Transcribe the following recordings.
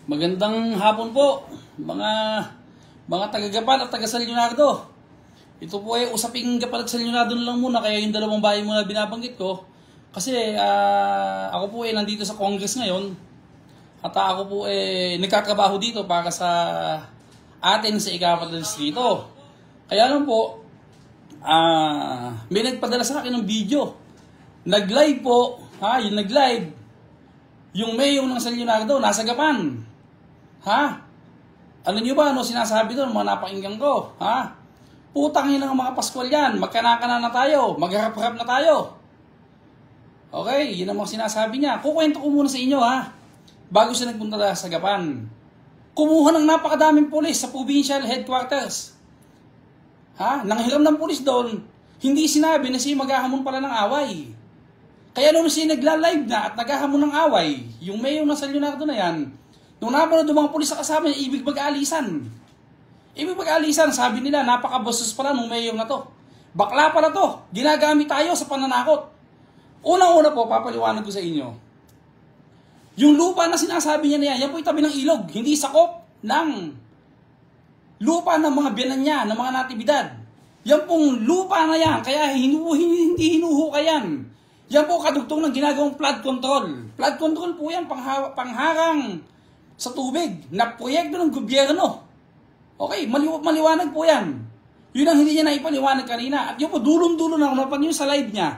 Magandang hapon po, mga taga-Gapan at taga-San Leonardo. Ito po ay usaping Gapan at San Leonardo na lang muna, kaya yung dalawang bahay muna binabanggit ko. Kasi ako po ay nandito sa Congress ngayon at ako po ay nagkatrabaho dito para sa atin sa ika-4 na distrito. Kaya lang po, may nagpadala sa akin ng video. Nag-live po, yung nag-live, yung mayor ng San Leonardo, nasa Gapan. Alam nyo ba ano sinasabi doon, mga napakinggan ko? Putangin ng mga Paskwal yan, magkanakana na tayo, magharap-harap na tayo. Okay, yun ang mga sinasabi niya. Kukwento ko muna sa inyo bago siya nagpunta sa Gapan. Kumuha ng napakadaming pulis sa provincial headquarters. Nanghiram ng pulis doon, hindi sinabi na siya maghahamon pala ng away. Kaya nung siya nagla-live na at naghahamon ng away, yung mayor ng San Leonardo na yan, nung napanood ng mga pulis sa kasama niya, ibig mag-aalisan. Ibig mag-aalisan, sabi nila, napaka-bastos pala nung mayor na to. Bakla pala to, ginagamit tayo sa pananakot. Unang-una po, papaliwanag ko sa inyo. Yung lupa na sinasabi niya na yan po itabi ng ilog, hindi sakop ng lupa ng mga biyanan niya, ng mga natibidad. Yan pong lupa na yan, kaya hindi hinuhuka yan. Yan po kadugtong ng ginagawang flood control. Flood control po yan, pangharang sa tubig na proyekto ng gobyerno. Okay, maliwanag po yan. Yun ang hindi niya naipaliwanag kanina. At yun po, dulong-dulo na, kung napan yun sa live niya,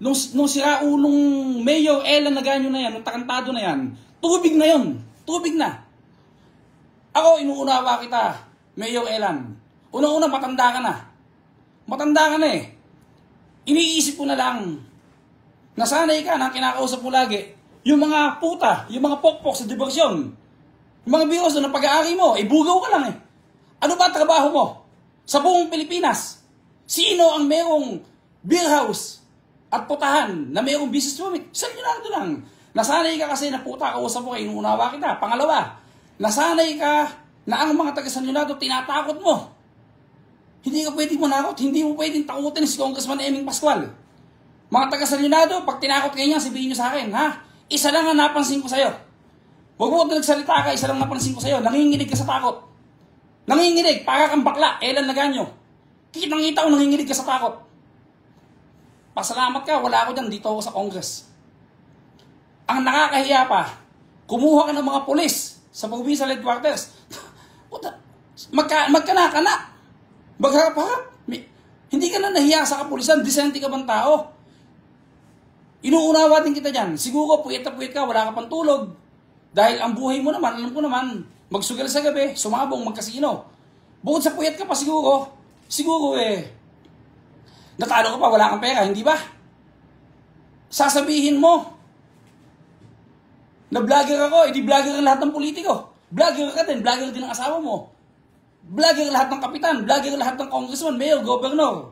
nung nung Mayor Ellen Naganyo na yan, nung takantado na yan, tubig na yun. Tubig na. Ako, inuunawa kita, Mayor Ellen. Unang-una, matanda ka na. Matanda ka na eh. Iniisip ko na lang, nasanay ka na kinakausap mo lagi, yung mga puta, yung mga pokpok sa diversyon, yung mga biros na pag-aari mo, bugaw ka lang eh. Ano ba trabaho mo? Sa buong Pilipinas, sino ang merong beer house at putahan na merong business permit? San Leonardo lang. Nasanay ka kasi na puta, kausap mo kayo, inuunawa kita. Pangalawa, nasanay ka na ang mga taga San Leonardo tinatakot mo. Hindi ka pwedeng manakot, hindi mo pwedeng takutin si Congressman Eming Pascual. Mga taga San Leonardo, pag tinakot kayo niya, sabihin nyo sa akin, isa lang ang napansin ko sa'yo. Huwag mo nagsalita ka, isa lang napansin ko sa'yo. Nanginginig ka sa takot. Nanginginig, para kang bakla, Ellen Naganyo. Kitang-kita ko, nanginginig ka sa takot. Pasalamat ka, wala ako dyan, dito ako sa Congress. Ang nakakahiya pa, kumuha ka ng mga polis sa provincial headquarters. Magkana-kana. Magharap-harap. Hindi ka na nahiya sa kapulisan, disente ka bang tao? Inuunawa din kita dyan. Siguro, puwet na puwet ka, wala ka pang tulog. Dahil ang buhay mo naman, alam ko naman, magsugal sa gabi, sumabong, magkasino. Bukod sa puwet ka pa siguro natalo ka pa, wala kang pera, hindi ba? Sasabihin mo, na vlogger ako, edi vlogger ang lahat ng politiko. Vlogger ka din, vlogger din ang asawa mo. Vlogger lahat ng kapitan, vlogger lahat ng congressman, mayor, governor.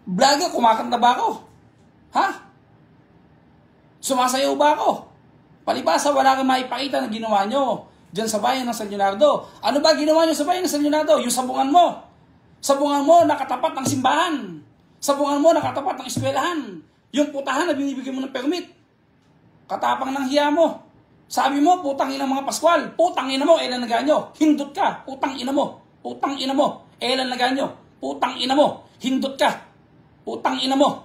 Vlogger, kumakanta ba ako? Sumasayaw ba ako? Palibasa, wala kang maipakita na ginawa nyo dyan sa bayan ng San Leonardo. Ano ba ginawa nyo sa bayan ng San Leonardo? Yung sabungan mo. Sabungan mo nakatapat ng simbahan. Sabungan mo nakatapat ng eskwelahan. Yung putahan na binibigyan mo ng permit. Katapang ng hiya mo. Sabi mo, putang ina mga Paskwal. Putang ina mo, Ellen Naganyo. Hindot ka. Putang ina mo. Putang ina mo, Ellen Naganyo. Putang ina mo. Hindot ka. Putang ina mo.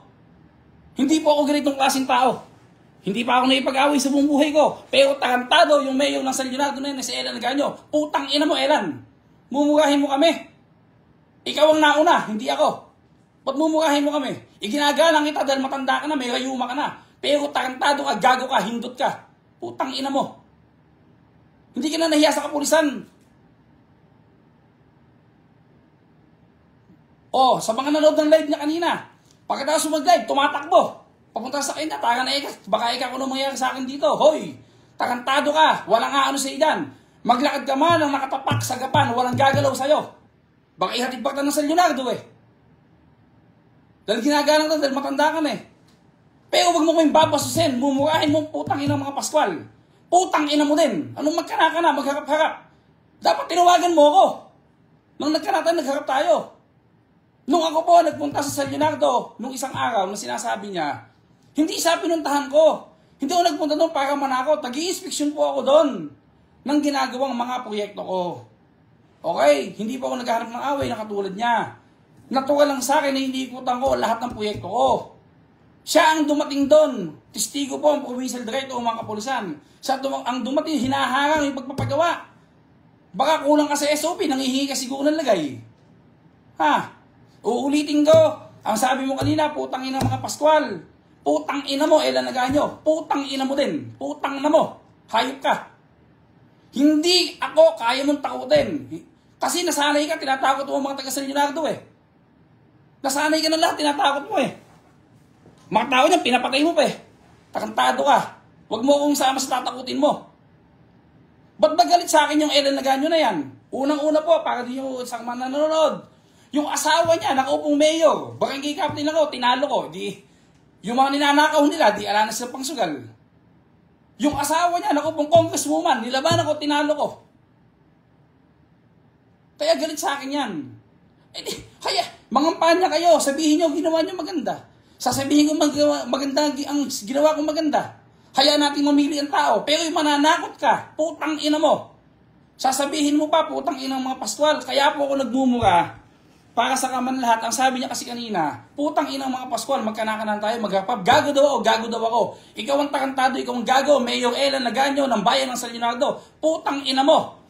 Hindi po ako ganitong klaseng tao. Hindi pa ako naipag-away sa buong buhay ko. Pero tarantado yung mayor ng San Leonardo na yun, si Ellen Naganyo. Putang ina mo, Ellen. Mumurahin mo kami. Ikaw ang nauna, hindi ako. Ba't mumurahin mo kami? Iginagalang kita dahil matanda ka na, may rayuma ka na. Pero tarantado ka, gago ka, hindot ka. Putang ina mo. Hindi ka na nahiya sa kapulisan. Sa mga nanood ng live niya kanina, pagkatapos mag-live, tumatakbo. Papunta sa kanya, taka na baka ikaw kung mangyayari sa akin dito. Hoy, takantado ka, walang ano sa idan. Maglakad ka man ang nakatapak sa Gapan, walang gagalaw sa'yo. Baka ihatid bakta ng San Leonardo Dahil ginagalang ka, dahil matanda ka na Pero wag mo kayong babasusin, mumurahin mo putang ina mga Paskwal. Putang ina mo din. Anong magkana ka na, magharap-harap. Dapat tinawagan mo ako. Nung nagharap tayo. Nung ako po nagpunta sa San Leonardo, nung isang araw na sinasabi niya, hindi siya pinuntahan ko. Hindi ako nagpunta doon para manakot. Nag-i-inspection po ako doon. ng ginagawang mga proyekto ko. Okay? Hindi pa ako naghahanap ng away na katulad niya. Natuwa lang sa akin na hindi ikutan ko lahat ng proyekto ko. Siya ang dumating doon. Testigo po ang provincial director ng mga kapulisan. Siya ang dumating, hinaharang yung pagpapagawa. Baka kulang ka sa SOP, nangihingi ka siguro ng lagay. Ha? Uulitin ko. Ang sabi mo kanina, putang ina mga Pascual. Putang ina mo, Ellen Aganyo. Putang ina mo din. Putang na mo. Hayop ka. Hindi ako kaya mong takutin. Kasi nasanay ka, tinatakot mo mga taga San Leonardo eh. Nasanay ka na lahat, tinatakot mo eh. Mga tao niyan, pinapatay mo pa eh. Takantado ka. Huwag mo kong sama sa tatakutin mo. Ba't ba galit sa akin yung Ellen Aganyo na yan? Unang-una po, para din yung sa mga nanonood. Yung asawa niya, nakaupong mayor. Barangay captain ako, tinalo ko. Di, yung mga ninanakaw nila, di ala na silang pangsugal. Yung asawa niya, nakaupong congresswoman, nilaban ako, tinalo ko. Kaya galit sa akin yan. Eh di, kaya, mangampanya kayo, sabihin nyo, ginawa nyo maganda. Sasabihin ko maganda ang ginawa ko maganda. Hayaan natin mamili ang tao. Pero yung mananakot ka, putang ina mo. Sasabihin mo pa, putang ina mga Pascual. Kaya po ako nagmumura para sa kaman lahat. Ang sabi niya kasi kanina, putang ina mga Pascual, magkanakanan tayo, maghapap. Gago daw ako. Ikaw ang takantado, ikaw ang gago. Mayor Ellen Aganyo ng bayan ng San Leonardo. Putang ina mo.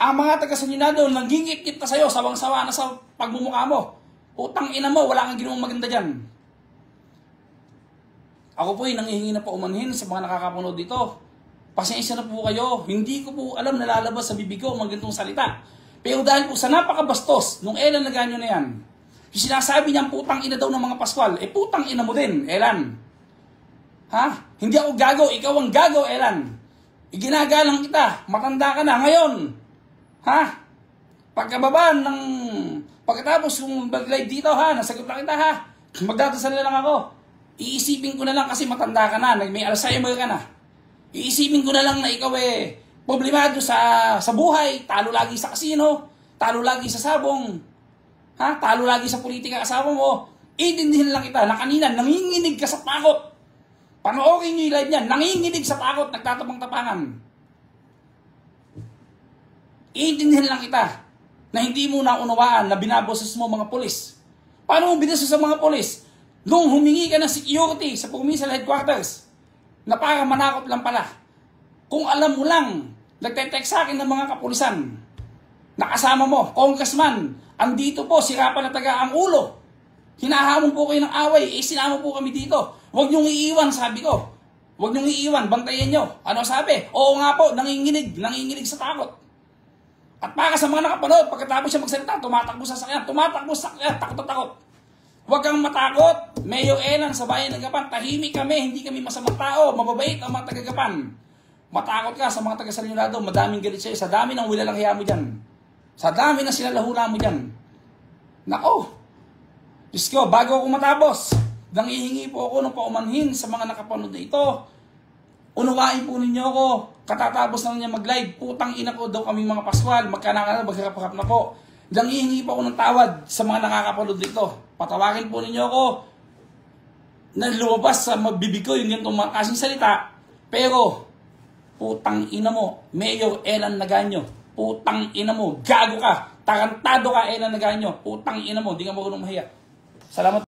Ang mga taga San Leonardo, nanggingit-ngit na sa'yo, sawang-sawa na sa pagmumukha mo. Putang ina mo, wala kang ginawang maganda dyan. Ako po ay nangihingi na paumanhin sa mga nakakapunod dito. Pasensya na po kayo. Hindi ko po alam na lalabas sa bibig ko ang mga ganitong salita. Pero dahil po sa napakabastos nung Ellen Aganyo na yan, yung sinasabi niyang putang ina daw ng mga Pascual, eh putang ina mo din, Ellen. Ha? Hindi ako gago, ikaw ang gago, Ellen. Iginagalang kita, matanda ka na ngayon. Ha? Pagkatapos kung mag-live dito ha, nasagot na kita ha, magdadasal na lang ako. Iisipin ko na lang kasi matanda ka na, may Alzheimer ka na. Iisipin ko na lang na ikaw eh, problemado sa buhay, talo lagi sa kasino, talo lagi sa sabong, ha? Talo lagi sa politika asawa mo. Itindihin lang kita na kanina, nanginginig ka sa takot. Panoorin nyo yung live niyan, nanginginig sa takot, nagtatapang-tapangan. Itindihin lang kita na hindi mo naunawaan na binaboses mo mga polis. Paano mo binaboses sa mga polis? Nung humingi ka ng security sa provincial headquarters, na para manakot lang pala. Kung alam mo lang, nagte-text sa akin ng mga kapulisan, nakasama mo, congressman, andito po, sirapan na taga ang ulo. Hinahamon po kayo ng away, sinama po kami dito. Huwag niyong iiwan, sabi ko. Huwag niyong iiwan, bantayan niyo. Ano sabi? Oo nga po, nanginginig sa takot. At para sa mga nakapanood, pagkatapos siya magsalita, tumatakbo sa sakyan, takot na takot. Huwag kang matakot. Mayor Ellen sa bayan ng Gapan, tahimik kami, hindi kami masamang tao, mababait ang mga taga-Gapan. Matakot ka sa mga taga-San Leonardo, madaming galit sa'yo, sa dami ng wilalang hiya mo dyan. Sa dami ng sinalahula mo dyan. Nako, Diyos ko, bago ako matapos, nangihingi po ako ng paumanhin sa mga nakapanood na ito. Unawain po ninyo ako, katatapos na niya mag-live, putang ina ko daw kaming mga Pascual, magkanaka na, magharap-harap na po. Nangihingi po ako ng tawad sa mga nakakapanood dito. Patawarin po ninyo ako na lumabas sa magbibig ko yung ganitong mga kasing salita. Pero, putang ina mo, Mayor Ellen Aganyo, putang ina mo, gago ka, tarantado ka, Ellen Aganyo, putang ina mo, di ka marunong mahiya. Salamat.